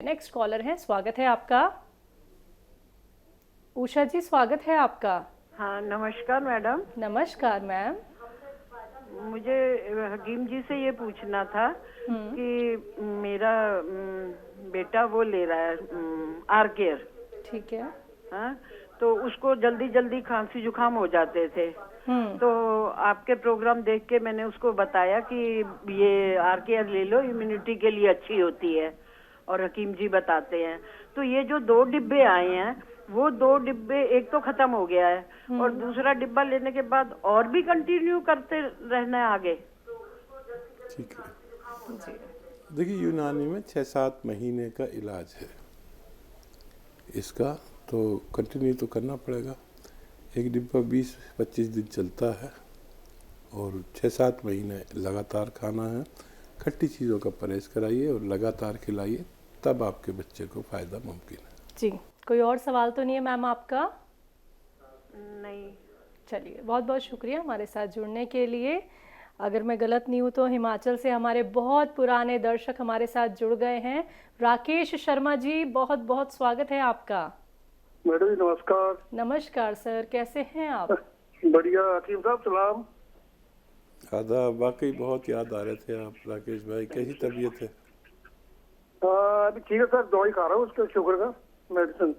Next collar है, स्वागत है आपका। उषा जी, स्वागत है आपका। हाँ, नमस्कार मैडम। नमस्कार मैम। मुझे हकीम जी से ये पूछना था कि मेरा बेटा वो ले रहा है आर केयर। ठीक है। हाँ, तो उसको जल्दी जल्दी खांसी जुकाम हो जाते थे। तो आपके प्रोग्राम देख के मैंने उसको बताया कि ये आर केयर ले लो, इम्यूनिटी के लिए अच्छी होती है और हकीम जी बताते हैं। तो ये जो 2 डिब्बे आए हैं, वो 2 डिब्बे, एक तो खत्म हो गया है और दूसरा डिब्बा लेने के बाद और भी कंटिन्यू करते रहना है आगे। ठीक है। देखिए, यूनानी में 6-7 महीने का इलाज है इसका, तो कंटिन्यू तो करना पड़ेगा। एक डिब्बा 20-25 दिन चलता है और 6-7 महीने लगातार खाना है। खट्टी चीज़ों का परहेज कराइए और लगातार खिलाइए, तब आपके बच्चे को फ़ायदा मुमकिन है। जी, कोई और सवाल तो नहीं है मैम आपका? नहीं। चलिए, बहुत बहुत शुक्रिया हमारे साथ जुड़ने के लिए। अगर मैं गलत नहीं हूँ तो हिमाचल से हमारे बहुत पुराने दर्शक हमारे साथ जुड़ गए हैं। राकेश शर्मा जी, बहुत बहुत स्वागत है आपका। मैडम जी नमस्कार। नमस्कार सर, कैसे हैं आप? बढ़िया। हकीम साहब सलाम। आदाब। वाकई बहुत याद आ रहे थे आप राकेश भाई। कैसी तबीयत है? अभी ठीक है सर, दवाई खा रहा हूँ उसके शुगर का, मेडिसिन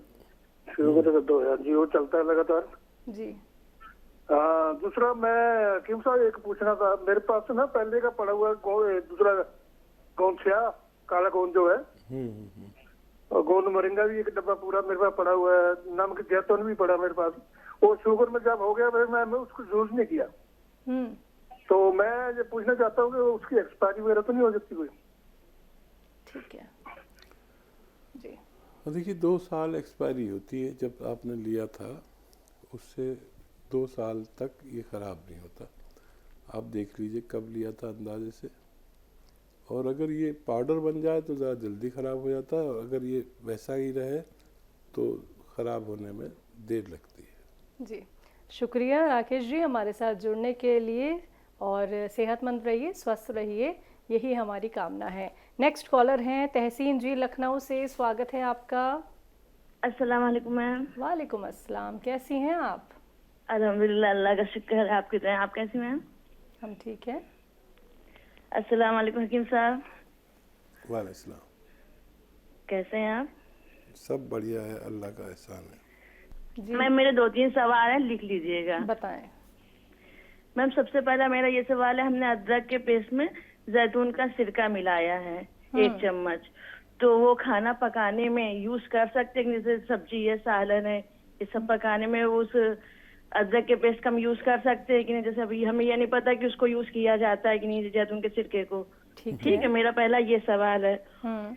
शुगर का दो यार जी, वो चलता है लगातार जी। दूसरा मैं हकीम साहब एक पूछना था, मेरे पास ना पहले का पड़ा हुआ दूसरा गोंद काला गोंद जो है, और गोंद मोरिंगा भी एक डब्बा पूरा मेरे पास पड़ा हुआ है, नमक जैतून भी पड़ा मेरे पास। वो शुगर में जब हो गया मैं उसको यूज नहीं किया। तो मैं ये पूछना चाहता हूँ कि उसकी एक्सपायरी वगैरह तो नहीं हो सकती कोई? ठीक है जी। देखिए, 2 साल एक्सपायरी होती है। जब आपने लिया था उससे 2 साल तक ये ख़राब नहीं होता। आप देख लीजिए कब लिया था अंदाजे से। और अगर ये पाउडर बन जाए तो ज़रा जल्दी ख़राब हो जाता है, और अगर ये वैसा ही रहे तो ख़राब होने में देर लगती है। जी, शुक्रिया राकेश जी हमारे साथ जुड़ने के लिए, और सेहतमंद रहिए, स्वस्थ रहिए, यही हमारी कामना है। नेक्स्ट कॉलर हैं तहसीन जी लखनऊ से, स्वागत है आपका। अस्सलाम वालेकुम मैम। वालेकुम अस्सलाम, कैसी हैं आप? अल्हम्दुलिल्लाह, अल्लाह का शुक्र है। आप कितने हैं? आप कैसी मैम? हम ठीक हैं। अस्सलाम वालेकुम हकीम साहब। वालेकुम सलाम। कैसे हैं आप? सब बढ़िया है, अल्लाह का एहसान है। मैम मेरे 2-3 सवाल हैं, लिख लीजिएगा। बताएं। मैम सबसे पहला मेरा ये सवाल है, हमने अदरक के पेस्ट में जैतून का सिरका मिलाया है 1 चम्मच, तो वो खाना पकाने में यूज कर सकते हैं? जैसे सब्जी है, सालन है, ये सब पकाने में उस अदरक के पेस्ट का हम यूज कर सकते हैं कि नहीं? जैसे अभी हमें ये नहीं पता कि उसको यूज किया जाता है कि नहीं, जैतून के सिरके को। ठीक है, मेरा पहला ये सवाल है।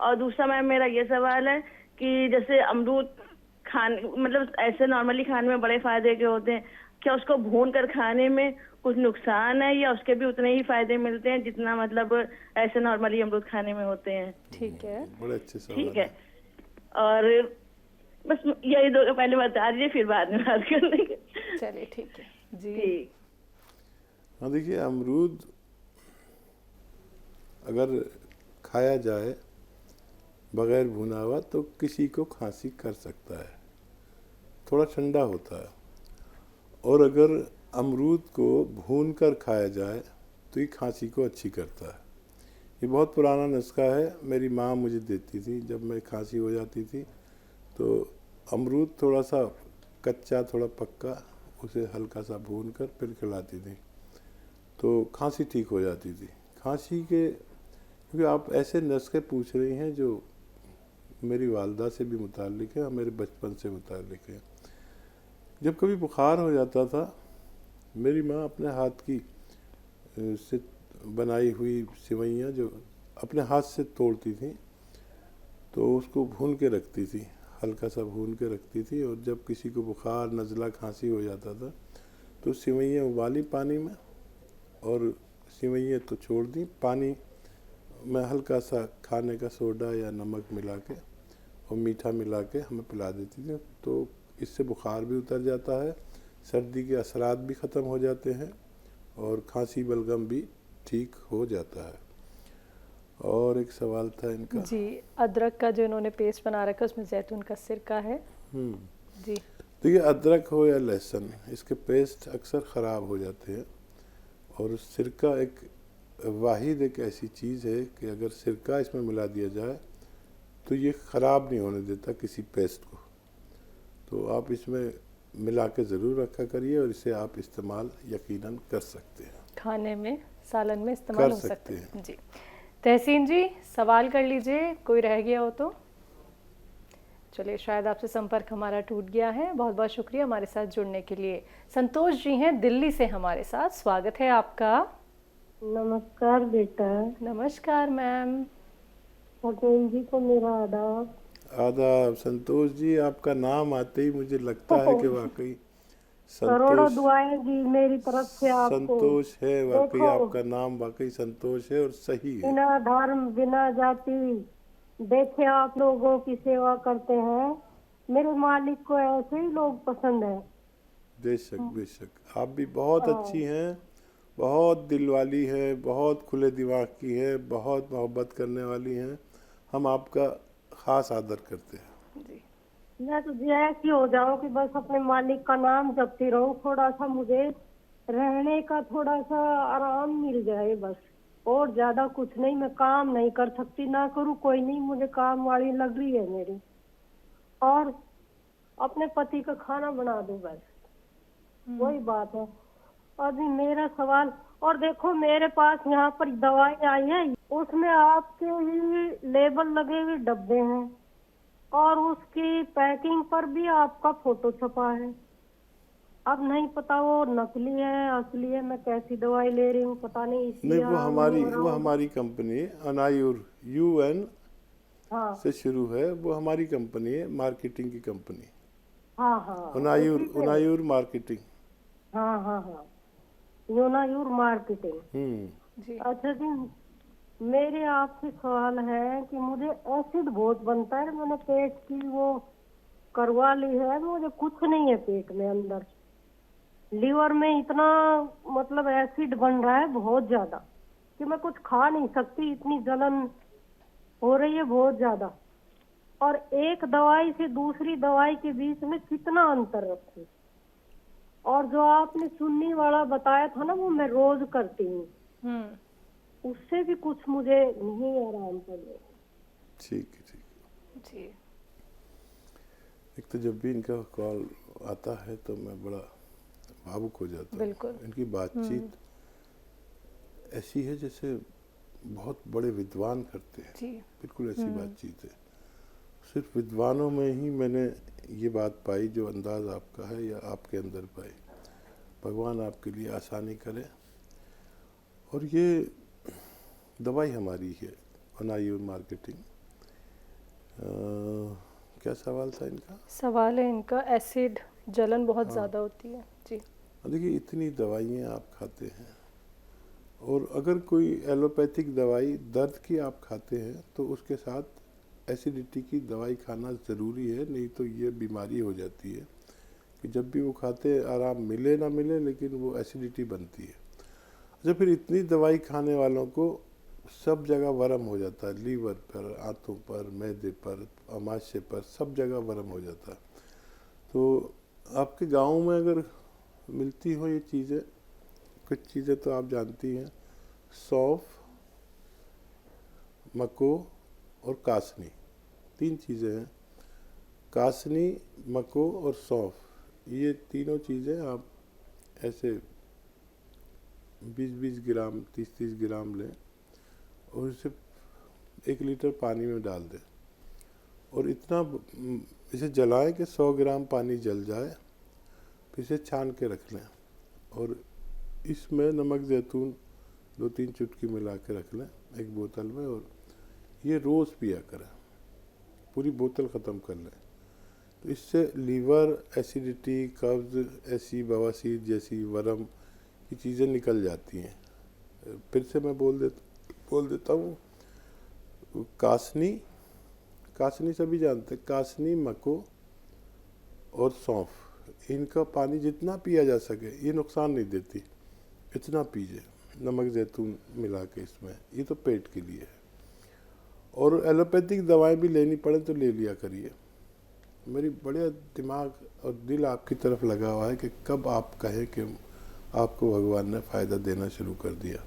और दूसरा मैम मेरा ये सवाल है कि जैसे अमरूद मतलब ऐसे नॉर्मली खाने में बड़े फायदे के होते हैं, क्या उसको भून कर खाने में कुछ नुकसान है, या उसके भी उतने ही फायदे मिलते हैं जितना मतलब ऐसे नॉर्मली अमरूद खाने में होते हैं? ठीक है, बड़े अच्छे सवाल। ठीक है, और बस यही 2 पहले बता दीजिए, फिर बाद में बात कर लेंगे। चलिए ठीक है जी। ठीक। हाँ, देखिए, अमरूद अगर खाया जाए बगैर भुना हुआ तो किसी को खांसी कर सकता है, थोड़ा ठंडा होता है। और अगर अमरूद को भून कर खाया जाए तो ये खांसी को अच्छी करता है। ये बहुत पुराना नुस्खा है, मेरी माँ मुझे देती थी जब मैं खांसी हो जाती थी। तो अमरूद थोड़ा सा कच्चा थोड़ा पक्का, उसे हल्का सा भून कर फिर खिलाती थी, तो खांसी ठीक हो जाती थी। खांसी के, क्योंकि आप ऐसे नुस्खे पूछ रही हैं जो मेरी वालदा से भी मुताल्लिक है और मेरे बचपन से मुताल्लिक है। जब कभी बुखार हो जाता था, मेरी माँ अपने हाथ की से बनाई हुई सिवैयाँ जो अपने हाथ से तोड़ती थी, तो उसको भून के रखती थी, हल्का सा भून के रखती थी। और जब किसी को बुखार नज़ला खांसी हो जाता था तो सिवैयाँ उबाली पानी में, और सिवैयाँ तो छोड़ दी, पानी में हल्का सा खाने का सोडा या नमक मिला के और मीठा मिला के हमें पिला देती थी। तो इससे बुखार भी उतर जाता है, सर्दी के असरात भी ख़त्म हो जाते हैं और खांसी बलगम भी ठीक हो जाता है। और एक सवाल था इनका जी, अदरक का जो इन्होंने पेस्ट बना रखा है उसमें जैतून का सिरका है। जी तो ये अदरक हो या लहसुन, इसके पेस्ट अक्सर ख़राब हो जाते हैं। और सिरका एक वाहिद एक ऐसी चीज़ है कि अगर सिरका इसमें मिला दिया जाए तो ये ख़राब नहीं होने देता किसी पेस्ट को। तो आप इसमें मिला के ज़रूर रखा करिए और इसे आप इस्तेमाल यकीनन कर सकते हैं, खाने में, सालन में इस्तेमाल कर हो सकते सकते हैं। जी, तहसीन जी सवाल कर लीजिए, कोई रह गया हो तो। चलिए, शायद आपसे संपर्क हमारा टूट गया है। बहुत बहुत शुक्रिया हमारे साथ जुड़ने के लिए। संतोष जी हैं दिल्ली से हमारे साथ, स्वागत है आपका। नमस्कार बेटा। नमस्कार मैम। पटेल जी को मेरा आदाब। आदाब। संतोष जी, आपका नाम आते ही मुझे लगता है कि वाकई करोड़ों संतोष दुआएं जी मेरी तरफ से आपको। संतोष है, वाकई देखो, आपका नाम वाकई संतोष है और सही है। बिना धर्म बिना जाति देखे आप लोगों की सेवा करते हैं। मेरे मालिक को ऐसे ही लोग पसंद है। बेशक बेशक, आप भी बहुत अच्छी हैं, बहुत दिलवाली है, बहुत खुले दिमाग की है, बहुत मोहब्बत करने वाली हैं। हम आपका ख़ास आदर करते हैं। जी, मैं तो ऐसी हो जाऊं कि बस अपने मालिक का नाम जपती रहूं। थोड़ा सा मुझे रहने का थोड़ा सा आराम मिल जाए बस, और ज्यादा कुछ नहीं। मैं काम नहीं कर सकती, ना करूं कोई नहीं, मुझे काम वाली लग रही है मेरी। और अपने पति का खाना बना दो बस, वही बात है। अभी मेरा सवाल, और देखो मेरे पास यहाँ पर दवाई आई है, उसमें आपके ही लेबल लगे हुए डब्बे हैं और उसकी पैकिंग पर भी आपका फोटो छपा है। अब नहीं पता वो नकली है असली है, मैं कैसी दवाई ले रही हूँ पता नहीं। नहीं, वो हमारी कंपनी है अनायुर, UN हाँ से शुरू है। वो हमारी कंपनी है, मार्केटिंग की कंपनी। हाँ हाँ अनायुर मार्केटिंग। हाँ हाँ हाँ, योनायुर मार्केटिंग। जी, अच्छा जी, मेरे आपसे सवाल है कि मुझे एसिड बहुत बनता है। मैंने पेट की वो करवा ली है, मुझे कुछ नहीं है पेट में, अंदर लीवर में इतना मतलब एसिड बन रहा है बहुत ज्यादा कि मैं कुछ खा नहीं सकती, इतनी जलन हो रही है बहुत ज्यादा। और एक दवाई से दूसरी दवाई के बीच में कितना अंतर रखूं। और जो आपने सुन्नी वाला बताया था ना, वो मैं रोज करती हूँ, उससे भी कुछ मुझे नहीं आराम पड़ रहा। ठीक है, ठीक है। जी, एक तो जब भी इनका कॉल आता है तो मैं बड़ा भावुक हो जाता हूँ। बिल्कुल। इनकी बातचीत ऐसी है जैसे बहुत बड़े विद्वान करते हैं। जी, बिल्कुल ऐसी बातचीत है। सिर्फ विद्वानों में ही मैंने ये बात पाई जो अंदाज आपका है या आपके अंदर पाई। भगवान आपके लिए आसानी करे। और ये दवाई हमारी है, अनायुर मार्केटिंग। क्या सवाल था इनका? सवाल है इनका, एसिड जलन बहुत ज़्यादा होती है। जी, देखिए, इतनी दवाइयाँ आप खाते हैं और अगर कोई एलोपैथिक दवाई दर्द की आप खाते हैं तो उसके साथ एसिडिटी की दवाई खाना ज़रूरी है, नहीं तो ये बीमारी हो जाती है कि जब भी वो खाते आराम मिले ना मिले लेकिन वो एसिडिटी बनती है। अच्छा, फिर इतनी दवाई खाने वालों को सब जगह वर्म हो जाता है, लीवर पर, आंतों पर, मैदे पर, अमाशय पर, सब जगह वर्म हो जाता है। तो आपके गांव में अगर मिलती हो ये चीज़ें, कुछ चीज़ें तो आप जानती हैं, सौंफ, मको और कासनी, 3 चीज़ें हैं। कासनी, मको और सौंफ, ये तीनों चीज़ें आप ऐसे 20-20 ग्राम, 30-30 ग्राम लें और इसे 1 लीटर पानी में डाल दें और इतना इसे जलाएं कि 100 ग्राम पानी जल जाए। फिर इसे छान के रख लें और इसमें नमक ज़ैतून 2-3 चुटकी मिला के रख लें एक बोतल में, और ये रोज़ पिया करें, पूरी बोतल ख़त्म कर लें। तो इससे लीवर, एसिडिटी, कब्ज़, ऐसी बवासीर जैसी वर्म की चीज़ें निकल जाती हैं। फिर से मैं बोल देता हूँ, कासनी सभी जानते हैं, कासनी, मको और सौंफ, इनका पानी जितना पिया जा सके, ये नुकसान नहीं देती, इतना पीजिए, नमक ज़ैतून मिला के इसमें। ये तो पेट के लिए है। और एलोपैथिक दवाएं भी लेनी पड़े तो ले लिया करिए। मेरी बढ़िया दिमाग और दिल आपकी तरफ लगा हुआ है कि कब आप कहें कि आपको भगवान ने फ़ायदा देना शुरू कर दिया,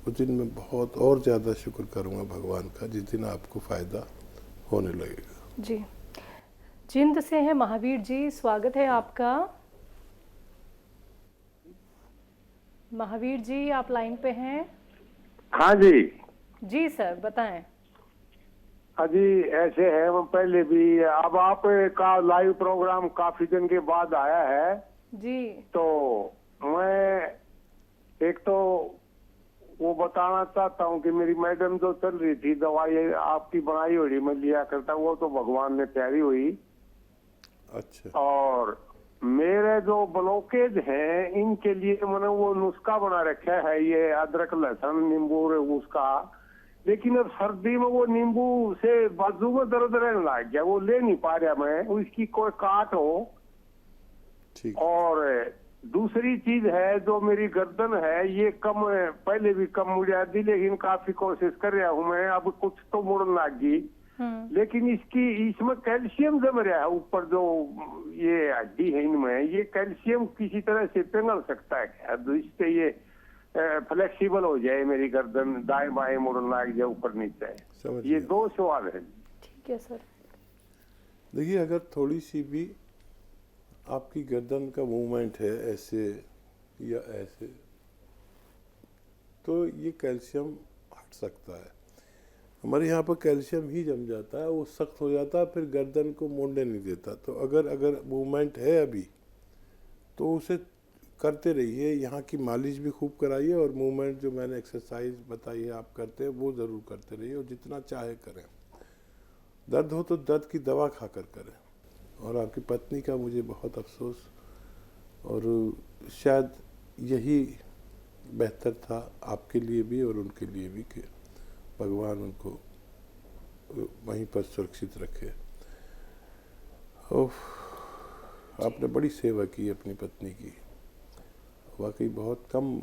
उस दिन मैं बहुत और ज़्यादा शुक्र करूँगा भगवान का, जिस दिन आपको फ़ायदा होने लगेगा। जी, जिंद से हैं महावीर जी, स्वागत है आपका। महावीर जी, आप लाइन पे हैं? हाँ जी। जी सर, बताएं। हाँ जी, ऐसे है, वो पहले भी अब आप का लाइव प्रोग्राम काफी दिन के बाद आया है जी। तो मैं एक तो वो बताना चाहता हूँ कि मेरी मैडम जो चल रही थी दवाई आपकी बनाई हुई मैं लिया करता, वो तो भगवान ने प्यारी हुई। अच्छा। और मेरे जो ब्लॉकेज हैं इनके लिए मैंने वो नुस्खा बना रखा है, ये अदरक लहसुन नींबू उसका, लेकिन अब सर्दी में वो नींबू से बाजू में दर्द रहने लग गया, वो ले नहीं पा रहा मैं, उसकी कोई काट हो। ठीक। और दूसरी चीज है जो मेरी गर्दन है ये कम, पहले भी कम मुड़ जाती लेकिन काफी कोशिश कर रहा हूँ मैं, अब कुछ तो मुड़ने लग गई, लेकिन इसमें कैल्शियम जम रहा है ऊपर, जो ये हड्डी है इनमें, ये कैल्शियम किसी तरह से पिघल सकता है क्या, इससे ये फ्लेक्सिबल हो जाए मेरी गर्दन, दाएं बाएं मुड़ने लग जाए ऊपर नीचे। ये दो सवाल है। ठीक है सर। देखिए, अगर थोड़ी सी भी आपकी गर्दन का मूवमेंट है ऐसे या ऐसे, तो ये कैल्शियम हट सकता है। हमारे यहाँ पर कैल्शियम ही जम जाता है, वो सख्त हो जाता है, फिर गर्दन को मोड़ने नहीं देता। तो अगर मूवमेंट है अभी तो उसे करते रहिए, यहाँ की मालिश भी खूब कराइए, और मूवमेंट जो मैंने एक्सरसाइज बताई है आप करते हैं वो ज़रूर करते रहिए, और जितना चाहे करें। दर्द हो तो दर्द की दवा खाकर करें। और आपकी पत्नी का मुझे बहुत अफसोस, और शायद यही बेहतर था आपके लिए भी और उनके लिए भी कि भगवान उनको वहीं पर सुरक्षित रखे। ओह, आपने बड़ी सेवा की अपनी पत्नी की, वाकई बहुत कम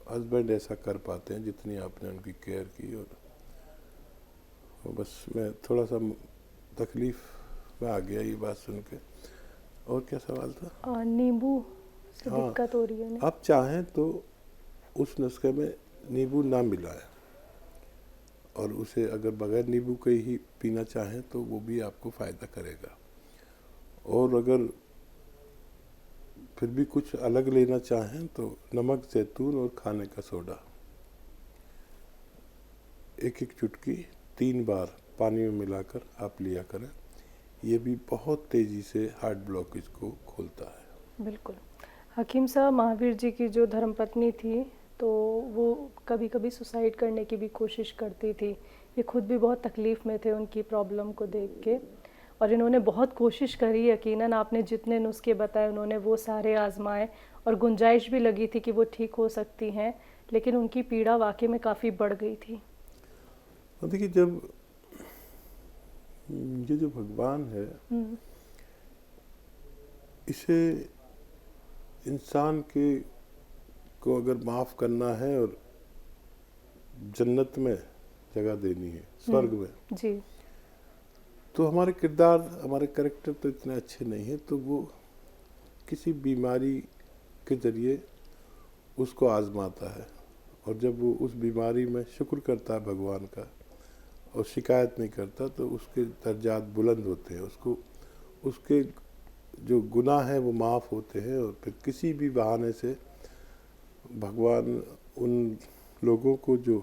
हस्बैंड ऐसा कर पाते हैं जितनी आपने उनकी केयर की। और बस मैं थोड़ा सा तकलीफ में आ गया ये बात सुन के। और क्या सवाल था? नींबू से हाँ, दिक्कत हो रही है। आप चाहें तो उस नुस्खे में नींबू ना मिलाएं, और उसे अगर बगैर नींबू के ही पीना चाहें तो वो भी आपको फ़ायदा करेगा। और अगर फिर भी कुछ अलग लेना चाहें तो नमक, जैतून और खाने का सोडा, एक एक चुटकी 3 बार पानी में मिलाकर आप लिया करें। ये भी बहुत तेज़ी से हार्ट ब्लॉकेज को खोलता है। बिल्कुल। हकीम साहब, महावीर जी की जो धर्मपत्नी थी तो वो कभी कभी सुसाइड करने की भी कोशिश करती थी। ये खुद भी बहुत तकलीफ़ में थे उनकी प्रॉब्लम को देख के, और इन्होंने बहुत कोशिश करी। यकीनन आपने जितने नुस्खे बताए उन्होंने वो सारे आजमाए, और गुंजाइश भी लगी थी कि वो ठीक हो सकती हैं, लेकिन उनकी पीड़ा वाकई में काफ़ी बढ़ गई थी। देखिए, जब ये जो भगवान है इसे इंसान के को अगर माफ़ करना है और जन्नत में जगह देनी है, स्वर्ग में जी, तो हमारे किरदार, हमारे कैरेक्टर तो इतने अच्छे नहीं हैं, तो वो किसी बीमारी के ज़रिए उसको आजमाता है। और जब वो उस बीमारी में शुक्र करता है भगवान का और शिकायत नहीं करता, तो उसके दर्जात बुलंद होते हैं, उसके जो गुनाह हैं वो माफ़ होते हैं। और फिर किसी भी बहाने से भगवान उन लोगों को जो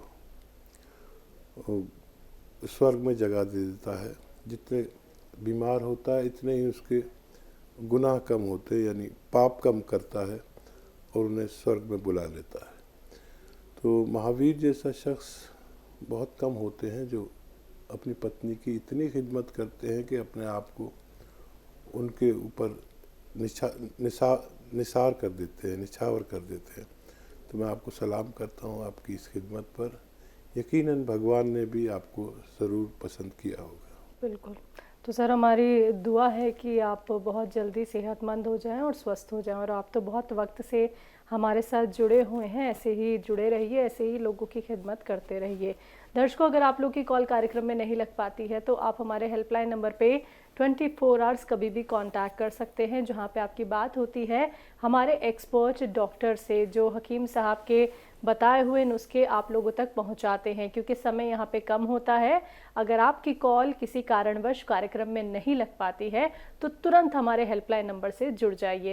स्वर्ग में जगह दे देता है, जितने बीमार होता है इतने ही उसके गुनाह कम होते हैं, यानी पाप कम करता है और उन्हें स्वर्ग में बुला लेता है। तो महावीर जैसा शख्स बहुत कम होते हैं जो अपनी पत्नी की इतनी खिदमत करते हैं कि अपने आप को उनके ऊपर निसार कर देते हैं, निछावर कर देते हैं। तो मैं आपको सलाम करता हूँ आपकी इस खिदमत पर। यकीनन भगवान ने भी आपको ज़रूर पसंद किया होगा। बिल्कुल। तो सर, हमारी दुआ है कि आप बहुत जल्दी सेहतमंद हो जाएं और स्वस्थ हो जाएं। और आप तो बहुत वक्त से हमारे साथ जुड़े हुए हैं, ऐसे ही जुड़े रहिए, ऐसे ही लोगों की खिदमत करते रहिए। दर्शकों, अगर आप लोग की कॉल कार्यक्रम में नहीं लग पाती है तो आप हमारे हेल्पलाइन नंबर पे 24 आवर्स कभी भी कांटेक्ट कर सकते हैं, जहां पे आपकी बात होती है हमारे एक्सपर्ट डॉक्टर से, जो हकीम साहब के बताए हुए नुस्खे आप लोगों तक पहुंचाते हैं। क्योंकि समय यहाँ पे कम होता है, अगर आपकी कॉल किसी कारणवश कार्यक्रम में नहीं लग पाती है तो तुरंत हमारे हेल्पलाइन नंबर से जुड़ जाइए।